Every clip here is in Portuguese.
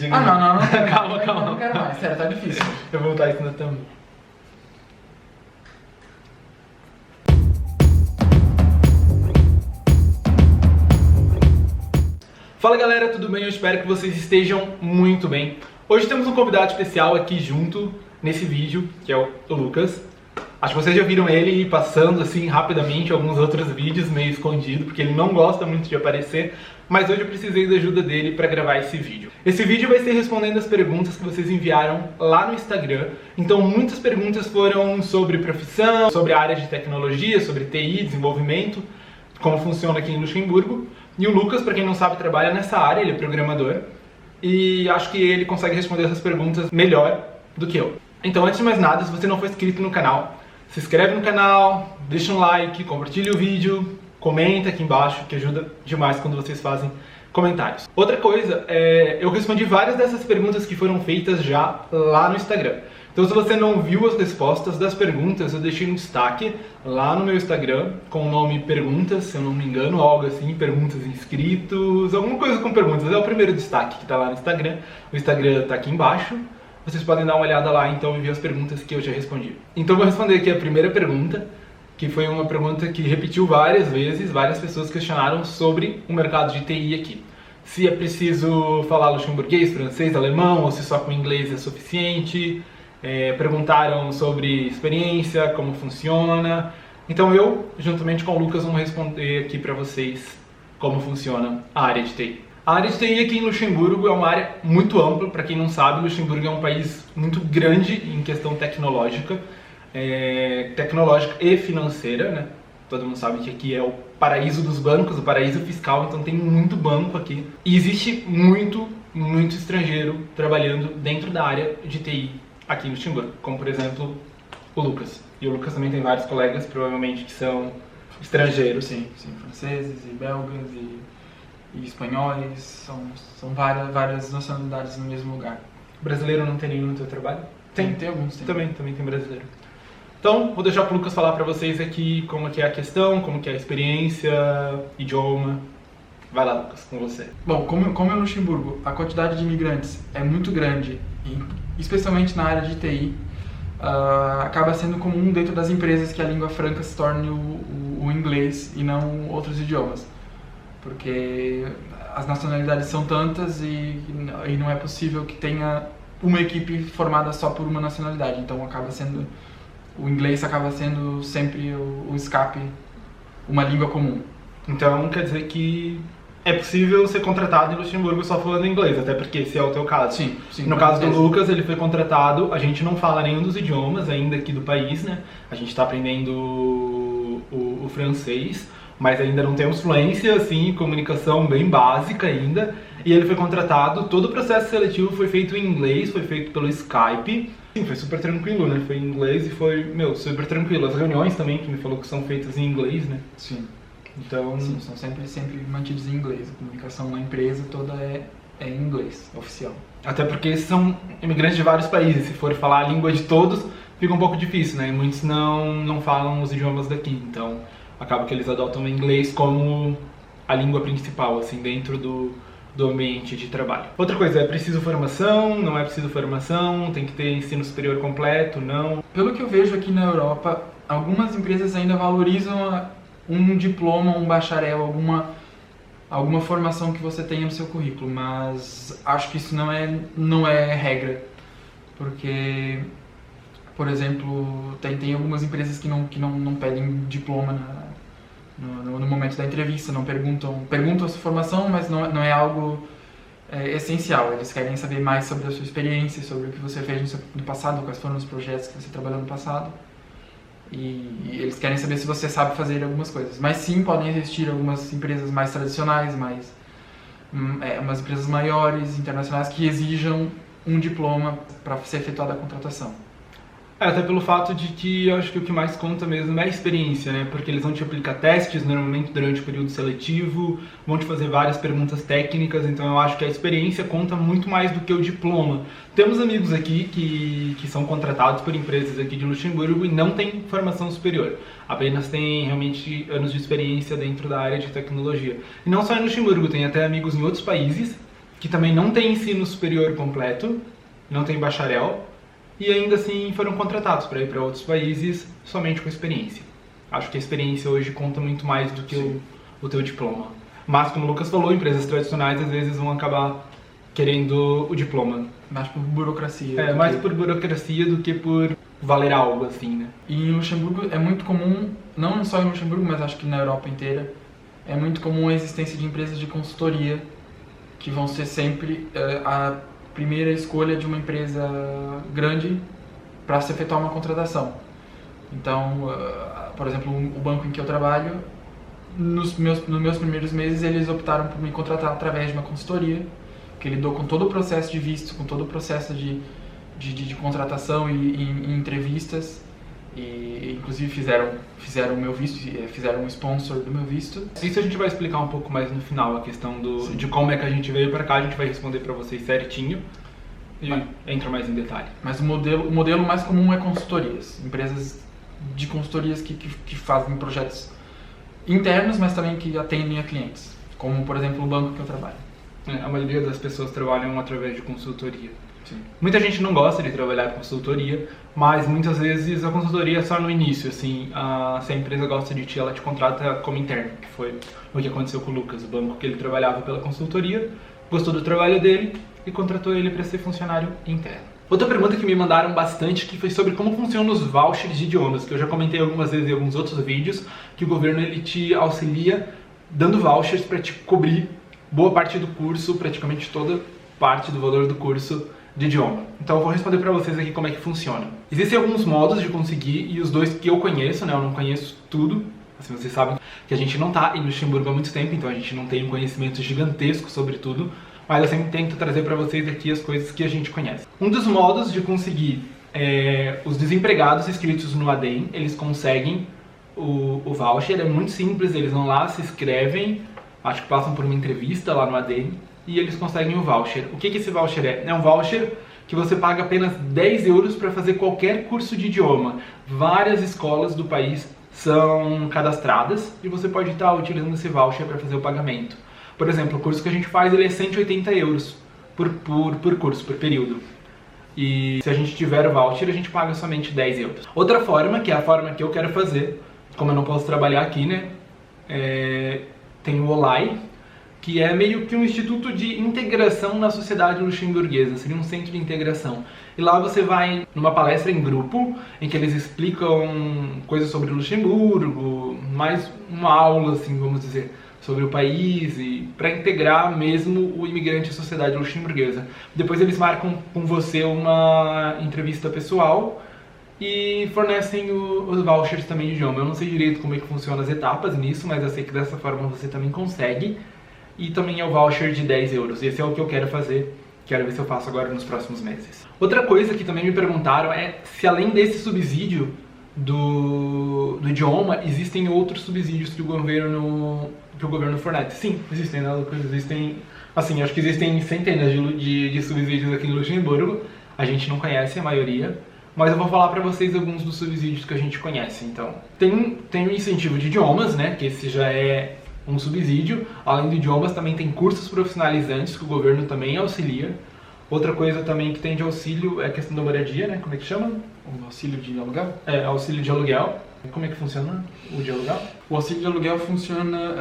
chega. Ah, não. Calma. Não quero mais, sério, tá difícil. Eu vou botar isso na thumb. Fala galera, tudo bem? Eu espero que vocês estejam muito bem. Hoje temos um convidado especial aqui junto nesse vídeo, que é o Lucas. Acho que vocês já viram ele passando assim rapidamente alguns outros vídeos meio escondido, porque ele não gosta muito de aparecer, mas hoje eu precisei da ajuda dele para gravar esse vídeo. Esse vídeo vai ser respondendo as perguntas que vocês enviaram lá no Instagram. Então muitas perguntas foram sobre profissão, sobre a área de tecnologia, sobre TI, desenvolvimento, como funciona aqui em Luxemburgo. E o Lucas, para quem não sabe, trabalha nessa área, ele é programador. E acho que ele consegue responder essas perguntas melhor do que eu. Então, antes de mais nada, se você não for inscrito no canal, se inscreve no canal, deixa um like, compartilha o vídeo, comenta aqui embaixo, que ajuda demais quando vocês fazem comentários. Outra coisa, eu respondi várias dessas perguntas que foram feitas já lá no Instagram. Então, se você não viu as respostas das perguntas, eu deixei um destaque lá no meu Instagram com o nome Perguntas, se eu não me engano, algo assim, Perguntas Inscritos, alguma coisa com perguntas. É o primeiro destaque que está lá no Instagram. O Instagram está aqui embaixo. Vocês podem dar uma olhada lá, então, e ver as perguntas que eu já respondi. Então, eu vou responder aqui a primeira pergunta, que foi uma pergunta que repetiu várias vezes, várias pessoas questionaram sobre o mercado de TI aqui. Se é preciso falar luxemburguês, francês, alemão, ou se só com inglês é suficiente. Perguntaram sobre experiência, como funciona. Então eu, juntamente com o Lucas, vamos responder aqui para vocês como funciona a área de TI. A área de TI aqui em Luxemburgo é uma área muito ampla. Para quem não sabe, Luxemburgo é um país muito grande em questão tecnológica, tecnológica e financeira, né? Todo mundo sabe que aqui é o paraíso dos bancos, o paraíso fiscal, então tem muito banco aqui. E existe muito estrangeiro trabalhando dentro da área de TI aqui em Luxemburgo, como por exemplo o Lucas. E o Lucas também tem vários colegas, provavelmente, que são estrangeiros. Sim, franceses e belgas e espanhóis, são várias nacionalidades no mesmo lugar. Brasileiro não tem nenhum no teu trabalho? Tem alguns. Também tem brasileiro. Então, vou deixar pro Lucas falar pra vocês aqui como que é a questão, como que é a experiência, idioma. Vai lá, Lucas, com você. Bom, como é Luxemburgo, a quantidade de imigrantes é muito grande, e especialmente na área de TI, acaba sendo comum dentro das empresas que a língua franca se torne o inglês e não outros idiomas. Porque as nacionalidades são tantas e não é possível que tenha uma equipe formada só por uma nacionalidade. Então o inglês acaba sendo sempre o escape, uma língua comum. Então quer dizer que é possível ser contratado em Luxemburgo só falando inglês, até porque esse é o teu caso. Sim. No caso do Lucas, ele foi contratado, a gente não fala nenhum dos idiomas ainda aqui do país, né? A gente está aprendendo o francês, mas ainda não temos fluência, assim, comunicação bem básica ainda. E ele foi contratado, todo o processo seletivo foi feito em inglês, foi feito pelo Skype. Sim, foi super tranquilo, né? Foi em inglês e foi, super tranquilo. As reuniões também, que me falou que são feitas em inglês, né? Sim. Então, sim, são sempre mantidos em inglês. A comunicação na empresa toda é em inglês, oficial. Até porque são imigrantes de vários países. Se for falar a língua de todos, fica um pouco difícil, né? Muitos não falam os idiomas daqui. Então, acaba que eles adotam o inglês como a língua principal, assim, dentro do ambiente de trabalho. Outra coisa, é preciso formação? Não é preciso formação? Tem que ter ensino superior completo? Não? Pelo que eu vejo aqui na Europa, algumas empresas ainda valorizam um diploma, um bacharel, alguma formação que você tenha no seu currículo, mas acho que isso não é regra, porque, por exemplo, tem algumas empresas que não pedem diploma no momento da entrevista, não perguntam a sua formação, mas não é algo essencial. Eles querem saber mais sobre a sua experiência, sobre o que você fez no passado, quais foram os projetos que você trabalhou no passado. E eles querem saber se você sabe fazer algumas coisas. Mas sim, podem existir algumas empresas mais tradicionais, umas empresas maiores, internacionais, que exijam um diploma para ser efetuada a contratação. Até pelo fato de que eu acho que o que mais conta mesmo é a experiência, né? Porque eles vão te aplicar testes normalmente durante o período seletivo, vão te fazer várias perguntas técnicas, então eu acho que a experiência conta muito mais do que o diploma. Temos amigos aqui que são contratados por empresas aqui de Luxemburgo e não têm formação superior, apenas têm realmente anos de experiência dentro da área de tecnologia. E não só em Luxemburgo, tem até amigos em outros países que também não tem ensino superior completo, não tem bacharel, e ainda assim foram contratados para ir para outros países somente com experiência. Acho que a experiência hoje conta muito mais do que o teu diploma. Mas, como o Lucas falou, empresas tradicionais às vezes vão acabar querendo o diploma. Mais por burocracia. Mais por burocracia do que por valer algo, assim, né? E em Luxemburgo é muito comum, não só em Luxemburgo, mas acho que na Europa inteira, é muito comum a existência de empresas de consultoria que vão ser sempre a primeira escolha de uma empresa grande para se efetuar uma contratação. Então, por exemplo, o banco em que eu trabalho, nos meus primeiros meses, eles optaram por me contratar através de uma consultoria, que lidou com todo o processo de visto, com todo o processo de contratação e entrevistas, e inclusive fizeram o meu visto, fizeram um sponsor do meu visto. Isso a gente vai explicar um pouco mais no final, a questão de como é que a gente veio para cá, a gente vai responder para vocês certinho e entra mais em detalhe. Mas o modelo mais comum é consultorias, empresas de consultorias que fazem projetos internos, mas também que atendem a clientes, como por exemplo o banco que eu trabalho. A maioria das pessoas trabalham através de consultoria. Sim. Muita gente não gosta de trabalhar com consultoria, mas muitas vezes a consultoria é só no início, assim, se a empresa gosta de ti, ela te contrata como interno, que foi o que aconteceu com o Lucas, o banco que ele trabalhava pela consultoria, gostou do trabalho dele e contratou ele para ser funcionário interno. Outra pergunta que me mandaram bastante que foi sobre como funcionam os vouchers de idiomas, que eu já comentei algumas vezes em alguns outros vídeos, que o governo ele te auxilia dando vouchers para te cobrir boa parte do curso, praticamente toda parte do valor do curso de idioma. Então eu vou responder para vocês aqui como é que funciona. Existem alguns modos de conseguir e os dois que eu conheço, né? Eu não conheço tudo, assim vocês sabem que a gente não está em Luxemburgo há muito tempo, então a gente não tem um conhecimento gigantesco sobre tudo, mas eu sempre tento trazer para vocês aqui as coisas que a gente conhece. Um dos modos de conseguir os desempregados inscritos no ADEM, eles conseguem o voucher, é muito simples, eles vão lá, se inscrevem, acho que passam por uma entrevista lá no ADEM e eles conseguem o voucher. O que esse voucher é? É um voucher que você paga apenas 10 euros para fazer qualquer curso de idioma. Várias escolas do país são cadastradas e você pode estar utilizando esse voucher para fazer o pagamento. Por exemplo, o curso que a gente faz ele é 180 euros por curso, por período. E se a gente tiver o voucher, a gente paga somente 10 euros. Outra forma, que é a forma que eu quero fazer, como eu não posso trabalhar aqui, né? Tem o OLAI, que é meio que um instituto de integração na sociedade luxemburguesa, seria um centro de integração. E lá você vai numa palestra em grupo, em que eles explicam coisas sobre Luxemburgo, mais uma aula, assim, vamos dizer, sobre o país, e para integrar mesmo o imigrante à sociedade luxemburguesa. Depois eles marcam com você uma entrevista pessoal e fornecem os vouchers também de idioma. Eu não sei direito como é que funcionam as etapas nisso, mas eu sei que dessa forma você também consegue. E também é o voucher de 10 euros. Esse é o que eu quero fazer, quero ver se eu faço agora nos próximos meses. Outra coisa que também me perguntaram é se além desse subsídio do idioma, existem outros subsídios que o governo fornece. Sim, existem, né, Lucas? Existem, assim, acho que existem centenas de subsídios aqui em Luxemburgo. A gente não conhece a maioria, mas eu vou falar para vocês alguns dos subsídios que a gente conhece. Então, tem o incentivo de idiomas, né, que esse já é um subsídio. Além de idiomas, também tem cursos profissionalizantes que o governo também auxilia. Outra coisa também que tem de auxílio é a questão da moradia, né? Como é que chama? O auxílio de aluguel? Auxílio de aluguel. Como é que funciona o de aluguel? O auxílio de aluguel funciona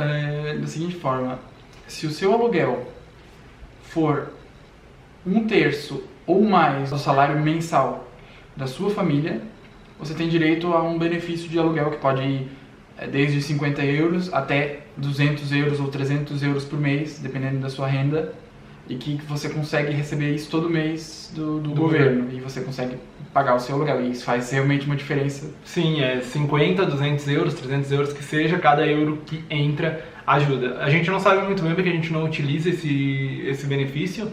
da seguinte forma. Se o seu aluguel for 1/3 ou mais do salário mensal da sua família, você tem direito a um benefício de aluguel que pode ir desde 50 euros até 200 euros ou 300 euros por mês, dependendo da sua renda, e que você consegue receber isso todo mês do governo, e você consegue pagar o seu aluguel, e isso faz realmente uma diferença. Sim, 50, 200 euros, 300 euros que seja, cada euro que entra ajuda. A gente não sabe muito bem porque a gente não utiliza esse benefício,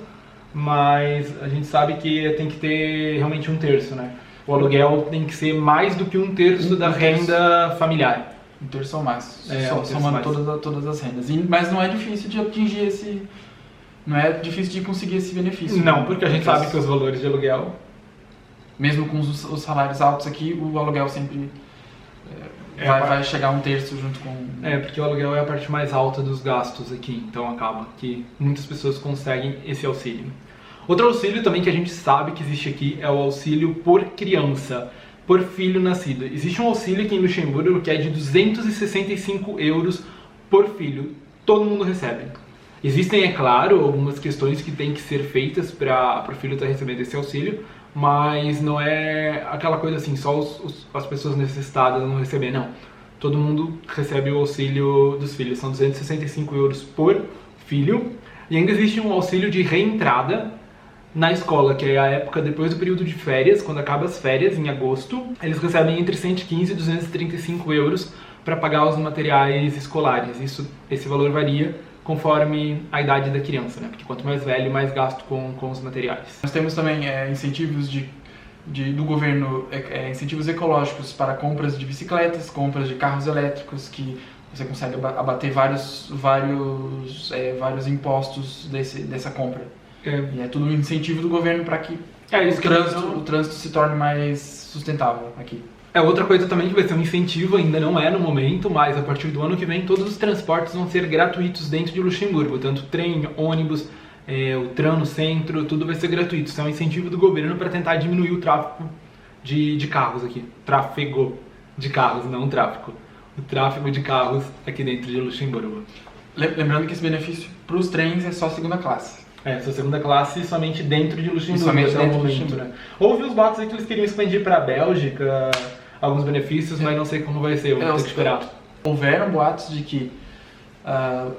mas a gente sabe que tem que ter realmente 1/3, né? O aluguel tem que ser mais do que 1/3 da renda familiar. 1/3 ou mais, somando somando todas as rendas. Mas não é difícil de atingir não é difícil de conseguir esse benefício. Não, porque a gente sabe que os valores de aluguel... Mesmo com os salários altos aqui, o aluguel sempre vai chegar um terço junto com... Porque o aluguel é a parte mais alta dos gastos aqui, então acaba que muitas pessoas conseguem esse auxílio. Outro auxílio também que a gente sabe que existe aqui é o auxílio por criança, por filho nascido. Existe um auxílio aqui em Luxemburgo que é de 265 euros por filho, todo mundo recebe. Existem, é claro, algumas questões que têm que ser feitas para o filho estar recebendo esse auxílio, mas não é aquela coisa assim, só as pessoas necessitadas não receber, não. Todo mundo recebe o auxílio dos filhos, são 265 euros por filho. E ainda existe um auxílio de reentrada na escola, que é a época depois do período de férias, quando acaba as férias, em agosto. Eles recebem entre 115 e 235 euros para pagar os materiais escolares. Esse valor varia conforme a idade da criança, né? Porque quanto mais velho, mais gasto com os materiais. Nós temos também incentivos do governo, incentivos ecológicos para compras de bicicletas, compras de carros elétricos, que você consegue abater vários impostos dessa compra. E é tudo um incentivo do governo para que o trânsito se torne mais sustentável aqui. Outra coisa também que vai ser um incentivo, ainda não é no momento, mas a partir do ano que vem todos os transportes vão ser gratuitos dentro de Luxemburgo, tanto trem, ônibus, o tram no centro, tudo vai ser gratuito. Isso é um incentivo do governo para tentar diminuir o tráfego de carros aqui. Tráfego de carros, não tráfego. O tráfego de carros aqui dentro de Luxemburgo. Lembrando que esse benefício para os trens é só segunda classe. Só segunda classe somente dentro de Luxemburgo, até o momento, né? Houve os boatos aí que eles queriam expandir para a Bélgica, alguns benefícios, mas não sei como vai ser, vamos ter que esperar. Houveram boatos de que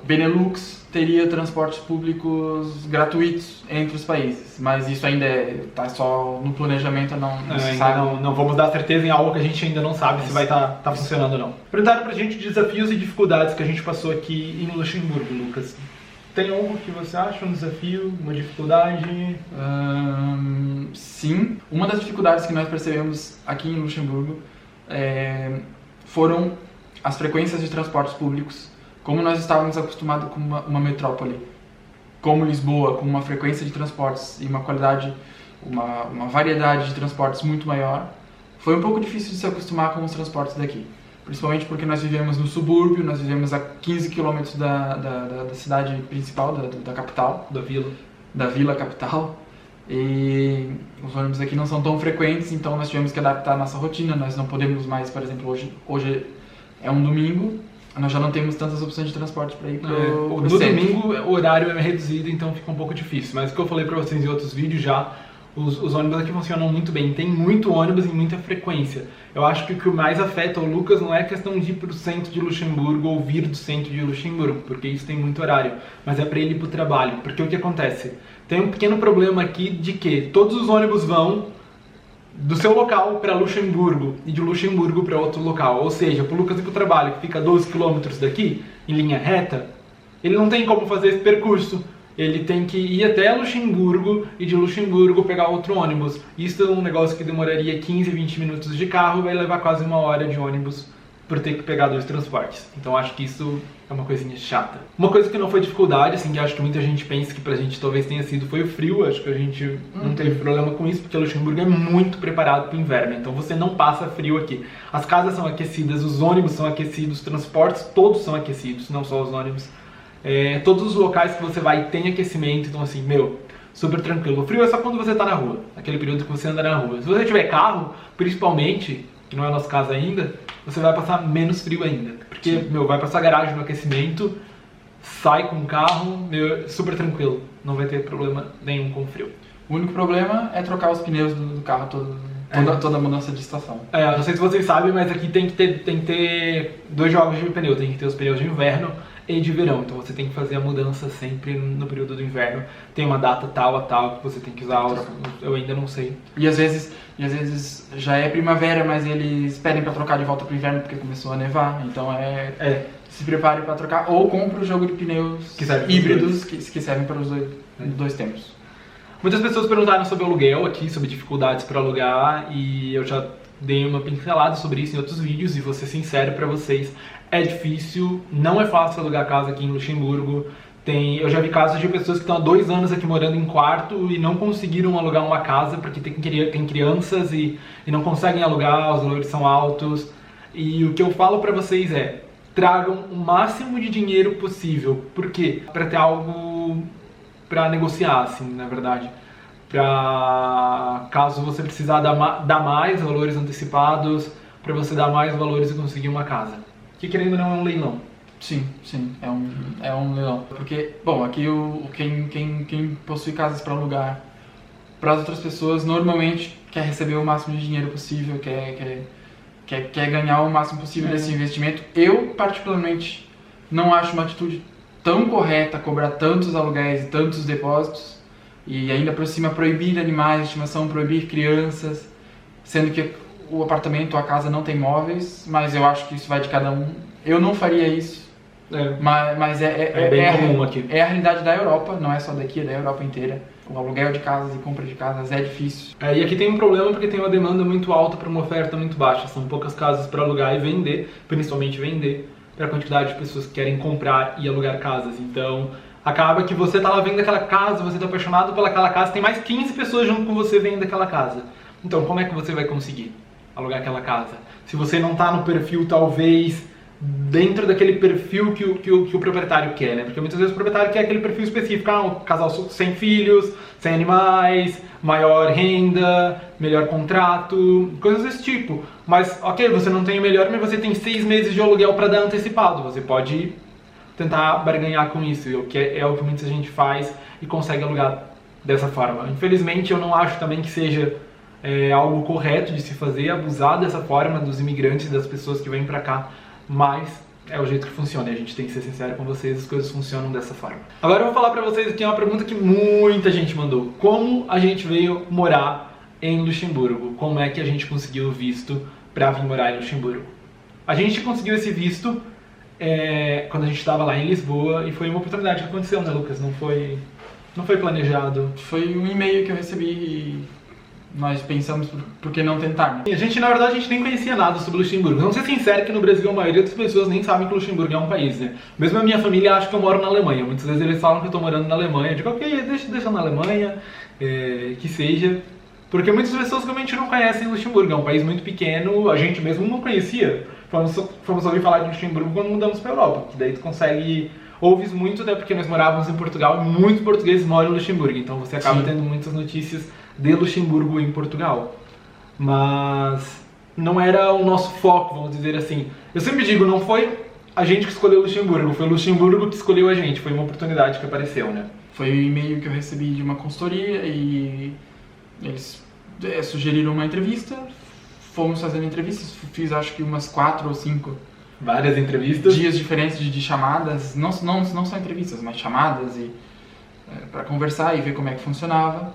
Benelux teria transportes públicos gratuitos entre os países, mas isso ainda está só no planejamento, não se sabe. Não vamos dar certeza em algo que a gente ainda não sabe se vai estar funcionando ou não. Perguntaram pra gente desafios e dificuldades que a gente passou aqui em Luxemburgo, Lucas. Tem algo que você acha, um desafio, uma dificuldade? Sim. Uma das dificuldades que nós percebemos aqui em Luxemburgo foram as frequências de transportes públicos. Como nós estávamos acostumados com uma metrópole, como Lisboa, com uma frequência de transportes e uma qualidade, uma variedade de transportes muito maior, foi um pouco difícil de se acostumar com os transportes daqui. Principalmente porque nós vivemos no subúrbio, nós vivemos a 15 km da cidade principal, da capital. Da vila capital. E os ônibus aqui não são tão frequentes, então nós tivemos que adaptar a nossa rotina. Nós não podemos mais, por exemplo, hoje é um domingo, nós já não temos tantas opções de transporte para ir para o centro. No domingo o horário é reduzido, então fica um pouco difícil. Mas o que eu falei para vocês em outros vídeos já, os ônibus aqui funcionam muito bem, tem muito ônibus e muita frequência. Eu acho que o que mais afeta o Lucas não é a questão de ir para o centro de Luxemburgo ou vir do centro de Luxemburgo, porque isso tem muito horário, mas é para ele ir para o trabalho. Porque o que acontece? Tem um pequeno problema aqui de que todos os ônibus vão do seu local para Luxemburgo e de Luxemburgo para outro local. Ou seja, para o Lucas ir para o trabalho, que fica 12 km daqui, em linha reta, ele não tem como fazer esse percurso. Ele tem que ir até Luxemburgo e de Luxemburgo pegar outro ônibus. Isso é um negócio que demoraria 15, 20 minutos de carro e vai levar quase 1 hora de ônibus por ter que pegar 2 transportes. Então acho que isso é uma coisinha chata. Uma coisa que não foi dificuldade, assim, que acho que muita gente pensa que pra gente talvez tenha sido, foi o frio. Acho que a gente não teve problema com isso, porque Luxemburgo é muito preparado para o inverno. Então você não passa frio aqui. As casas são aquecidas, os ônibus são aquecidos, os transportes todos são aquecidos, não só os ônibus. Todos os locais que você vai tem aquecimento, então assim, super tranquilo. O frio é só quando você tá na rua, aquele período que você anda na rua. Se você tiver carro, principalmente, que não é o nosso caso ainda, você vai passar menos frio ainda. Porque, vai pra sua garagem no aquecimento, sai com o carro, super tranquilo. Não vai ter problema nenhum com o frio. O único problema é trocar os pneus do carro toda mudança de estação. Não sei se vocês sabem, mas aqui tem que ter 2 jogos de pneu. Tem que ter os pneus de inverno e de verão, então você tem que fazer a mudança sempre no período do inverno. Tem uma data tal a tal que você tem que usar, eu ainda não sei. E às vezes já é primavera, mas eles pedem para trocar de volta pro inverno porque começou a nevar, então se prepare para trocar, ou compre o jogo de pneus híbridos que servem para os dois tempos. Muitas pessoas perguntaram sobre aluguel aqui, sobre dificuldades para alugar, e eu já dei uma pincelada sobre isso em outros vídeos, e vou ser sincero para vocês, é difícil, não é fácil alugar casa aqui em Luxemburgo. Eu já vi casos de pessoas que estão há 2 anos aqui morando em quarto e não conseguiram alugar uma casa porque tem crianças e não conseguem alugar, os valores são altos. E o que eu falo pra vocês é, tragam o máximo de dinheiro possível. Por quê? Pra ter algo pra negociar, assim, na verdade. Pra caso você precisar dar mais valores antecipados, pra você dar mais valores e conseguir uma casa. Que querendo ou não é um leilão. Sim, é um leilão. Porque, bom, aqui quem possui casas para alugar para as outras pessoas normalmente quer receber o máximo de dinheiro possível, quer ganhar o máximo possível desse investimento. Eu, particularmente, não acho uma atitude tão correta cobrar tantos aluguéis e tantos depósitos e ainda por cima proibir animais de estimação, proibir crianças, sendo que o apartamento, a casa não tem móveis, mas eu acho que isso vai de cada um. Eu não faria isso, mas é bem comum aqui. É a realidade da Europa, não é só daqui, é da Europa inteira. O aluguel de casas e compra de casas é difícil. E aqui tem um problema porque tem uma demanda muito alta para uma oferta muito baixa. São poucas casas para alugar e vender, principalmente vender, para a quantidade de pessoas que querem comprar e alugar casas. Então, acaba que você está lá vendo aquela casa, você está apaixonado pelaquela casa, tem mais 15 pessoas junto com você vendo aquela casa. Então, como é que você vai conseguir alugar aquela casa? Se você não está no perfil, talvez, dentro daquele perfil que o proprietário quer, né? Porque muitas vezes o proprietário quer aquele perfil específico, um casal sem filhos, sem animais, maior renda, melhor contrato, coisas desse tipo. Mas, ok, você não tem o melhor, mas você tem 6 meses de aluguel para dar antecipado. Você pode tentar barganhar com isso, que é o que muita gente faz e consegue alugar dessa forma. Infelizmente, eu não acho também que seja algo correto de se fazer, abusar dessa forma dos imigrantes, das pessoas que vêm para cá, mas é o jeito que funciona, e a gente tem que ser sincero com vocês, as coisas funcionam dessa forma. Agora eu vou falar pra vocês aqui uma pergunta que muita gente mandou. Como a gente veio morar em Luxemburgo? Como é que a gente conseguiu o visto pra vir morar em Luxemburgo? A gente conseguiu esse visto quando a gente estava lá em Lisboa, e foi uma oportunidade que aconteceu, né, Lucas? Não foi planejado. Foi um e-mail que eu recebi e nós pensamos por que não tentar, né? A gente, na verdade, a gente nem conhecia nada sobre Luxemburgo. Vamos ser sinceros que no Brasil a maioria das pessoas nem sabem que Luxemburgo é um país, né? Mesmo a minha família acha que eu moro na Alemanha. Muitas vezes eles falam que eu tô morando na Alemanha. Eu digo, ok, deixa na Alemanha, que seja. Porque muitas pessoas realmente não conhecem Luxemburgo. É um país muito pequeno, a gente mesmo não conhecia. Fomos ouvir falar de Luxemburgo quando mudamos pra Europa. Que daí tu consegue... Ouves muito, né? Porque nós morávamos em Portugal e muitos portugueses moram em Luxemburgo. Então você acaba tendo muitas notícias de Luxemburgo em Portugal. Mas não era o nosso foco, vamos dizer assim. Eu sempre digo, não foi a gente que escolheu Luxemburgo, foi Luxemburgo que escolheu a gente. Foi uma oportunidade que apareceu, né? Foi um e-mail que eu recebi de uma consultoria e eles sugeriram uma entrevista. Fomos fazendo entrevistas, fiz acho que umas 4 ou 5 várias entrevistas. Dias diferentes de chamadas, não só entrevistas, mas chamadas e para conversar e ver como é que funcionava.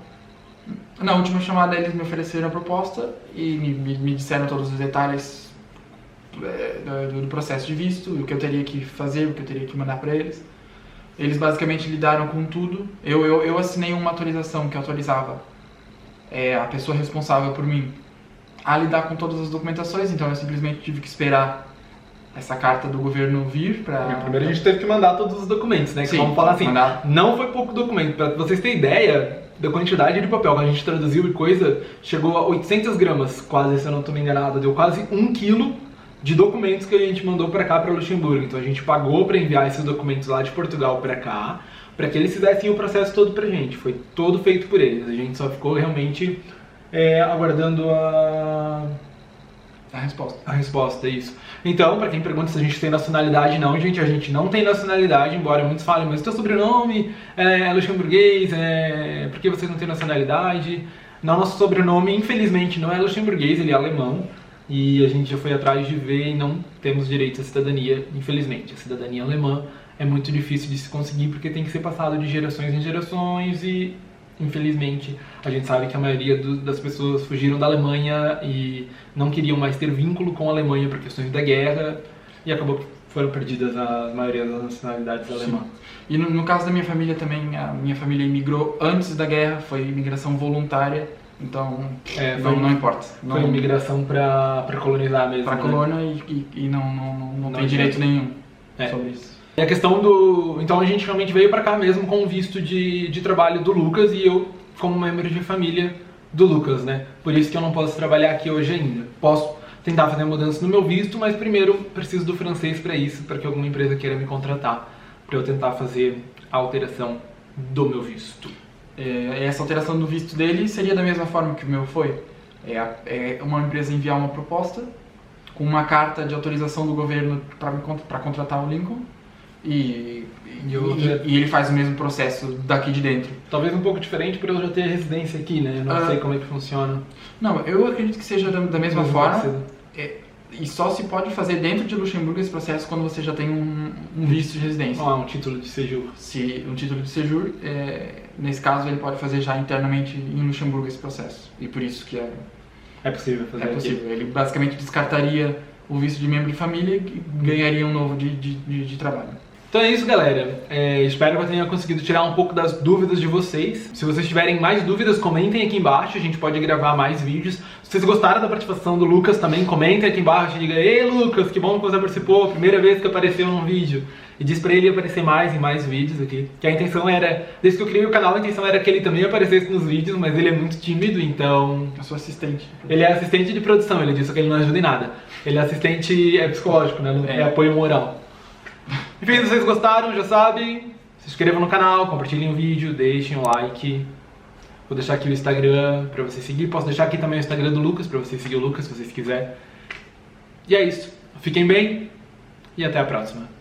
Na última chamada eles me ofereceram a proposta e me disseram todos os detalhes do processo de visto, o que eu teria que fazer, o que eu teria que mandar para eles. Eles basicamente lidaram com tudo. Eu assinei uma autorização que autorizava a pessoa responsável por mim a lidar com todas as documentações, então eu simplesmente tive que esperar essa carta do governo vir para... Primeiro a gente teve que mandar todos os documentos, né? Que vamos falar assim, não foi pouco documento. Para vocês terem ideia da quantidade de papel que a gente traduziu e coisa, chegou a 800 gramas, quase, se eu não estou me enganado, deu quase 1 quilo de documentos que a gente mandou para cá, para Luxemburgo. Então a gente pagou para enviar esses documentos lá de Portugal para cá, para que eles fizessem o processo todo pra gente. Foi todo feito por eles. A gente só ficou realmente aguardando a resposta. A resposta, é isso. Então, para quem pergunta se a gente tem nacionalidade, não, gente, a gente não tem nacionalidade, embora muitos falem, mas teu sobrenome é luxemburguês, por que vocês não têm nacionalidade? Não, nosso sobrenome, infelizmente, não é luxemburguês, ele é alemão, e a gente já foi atrás de ver e não temos direito à cidadania, infelizmente. A cidadania alemã é muito difícil de se conseguir, porque tem que ser passado de gerações em gerações e... Infelizmente, a gente sabe que a maioria das pessoas fugiram da Alemanha e não queriam mais ter vínculo com a Alemanha por questões da guerra e acabou que foram perdidas a maioria das nacionalidades alemãs. E no caso da minha família também, a minha família imigrou antes da guerra, foi imigração voluntária, então não importa. Foi imigração para colonizar mesmo. Para colônia e não tem direito nenhum sobre isso. E a questão então a gente realmente veio pra cá mesmo com o visto de trabalho do Lucas e eu como membro de família do Lucas, né? Por isso que eu não posso trabalhar aqui hoje ainda. tentar fazer a mudança no meu visto, mas primeiro preciso do francês para isso, para que alguma empresa queira me contratar, para eu tentar fazer a alteração do meu visto. Essa alteração do visto dele seria da mesma forma que o meu foi. É uma empresa enviar uma proposta com uma carta de autorização do governo para contratar o Lincoln e ele faz o mesmo processo daqui de dentro. Talvez um pouco diferente por eu já ter residência aqui, né? Eu não sei como é que funciona. Não, eu acredito que seja da mesma forma. E só se pode fazer dentro de Luxemburgo esse processo quando você já tem um visto de residência. Um título de séjour. Se um título de séjour, nesse caso ele pode fazer já internamente em Luxemburgo esse processo. E por isso que é possível fazer. É possível. Ele basicamente descartaria o visto de membro de família e ganharia um novo de trabalho. Então é isso, galera. Espero que eu tenha conseguido tirar um pouco das dúvidas de vocês. Se vocês tiverem mais dúvidas, comentem aqui embaixo, a gente pode gravar mais vídeos. Se vocês gostaram da participação do Lucas também, comentem aqui embaixo e digam: "Ei, Lucas, que bom que você participou, primeira vez que apareceu num vídeo." E diz pra ele aparecer mais em mais vídeos aqui. Que a intenção era, desde que eu criei o canal, a intenção era que ele também aparecesse nos vídeos, mas ele é muito tímido, então... Eu sou assistente. Ele é assistente de produção, ele disse que ele não ajuda em nada. Ele é assistente psicológico, né? É apoio moral. Enfim, se vocês gostaram, já sabem, se inscrevam no canal, compartilhem o vídeo, deixem um like. Vou deixar aqui o Instagram pra vocês seguir. Posso deixar aqui também o Instagram do Lucas, pra vocês seguirem o Lucas, se vocês quiserem. E é isso. Fiquem bem e até a próxima.